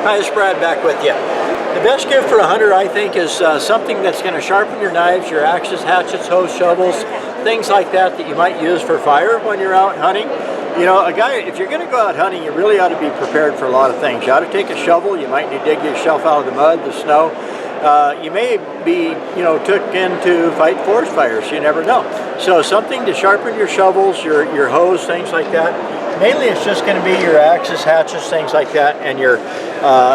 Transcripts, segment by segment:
Hi, it's Brad back with you. The best gift for a hunter, I think, is something that's going to sharpen your knives, your axes, hatchets, hoes, shovels, things like that that you might use for fire when you're out hunting. You know, if you're going to go out hunting, you really ought to be prepared for a lot of things. You ought to take a shovel. You might need to dig yourself out of the mud, the snow. You may be, took in to fight forest fires. You never know. So something to sharpen your shovels, your hoes, things like that. Mainly it's just going to be your axes, hatchets, things like that, and your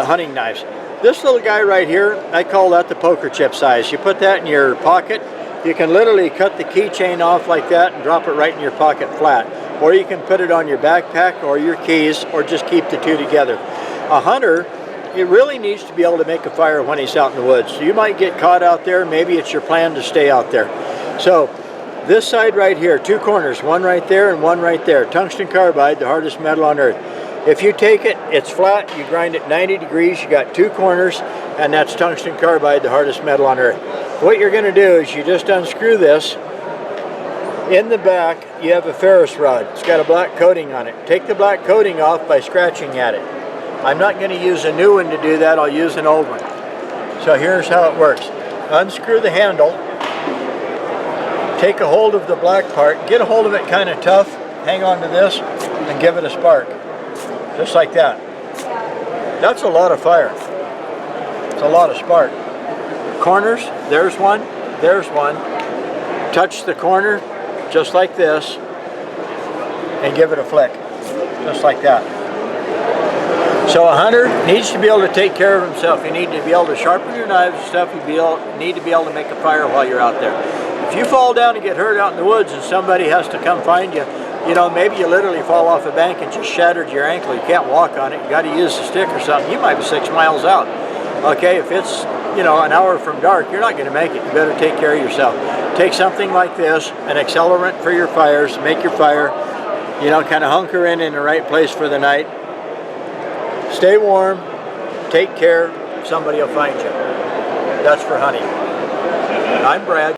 hunting knives. This little guy right here, I call that the poker chip size. You put that in your pocket. You can literally cut the keychain off like that and drop it right in your pocket flat. Or you can put it on your backpack or your keys, or just keep the two together. A hunter, it really needs to be able to make a fire when he's out in the woods. So you might get caught out there. Maybe it's your plan to stay out there. So this side right here, two corners, one right there and one right there. Tungsten carbide, the hardest metal on earth. If you take it, it's flat, you grind it 90 degrees, you got two corners, and that's tungsten carbide, the hardest metal on earth. What you're going to do is you just unscrew this. In the back, you have a ferrous rod. It's got a black coating on it. Take the black coating off by scratching at it. I'm not going to use a new one to do that, I'll use an old one. So here's how it works. Unscrew the handle. Take a hold of the black part, get a hold of it kind of tough, hang on to this, and give it a spark. Just like that. That's a lot of fire. It's a lot of spark. Corners, there's one, there's one. Touch the corner, just like this, and give it a flick. Just like that. So a hunter needs to be able to take care of himself. You need to be able to sharpen your knives and stuff. You need to be able to make a fire while you're out there. If you fall down and get hurt out in the woods and somebody has to come find you, maybe you literally fall off a bank and just shattered your ankle. You can't walk on it. You got to use a stick or something. You might be 6 miles out. Okay, if it's, an hour from dark, you're not going to make it. You better take care of yourself. Take something like this, an accelerant for your fires, make your fire, kind of hunker in the right place for the night. Stay warm, take care, somebody will find you. That's for hunting. I'm Brad.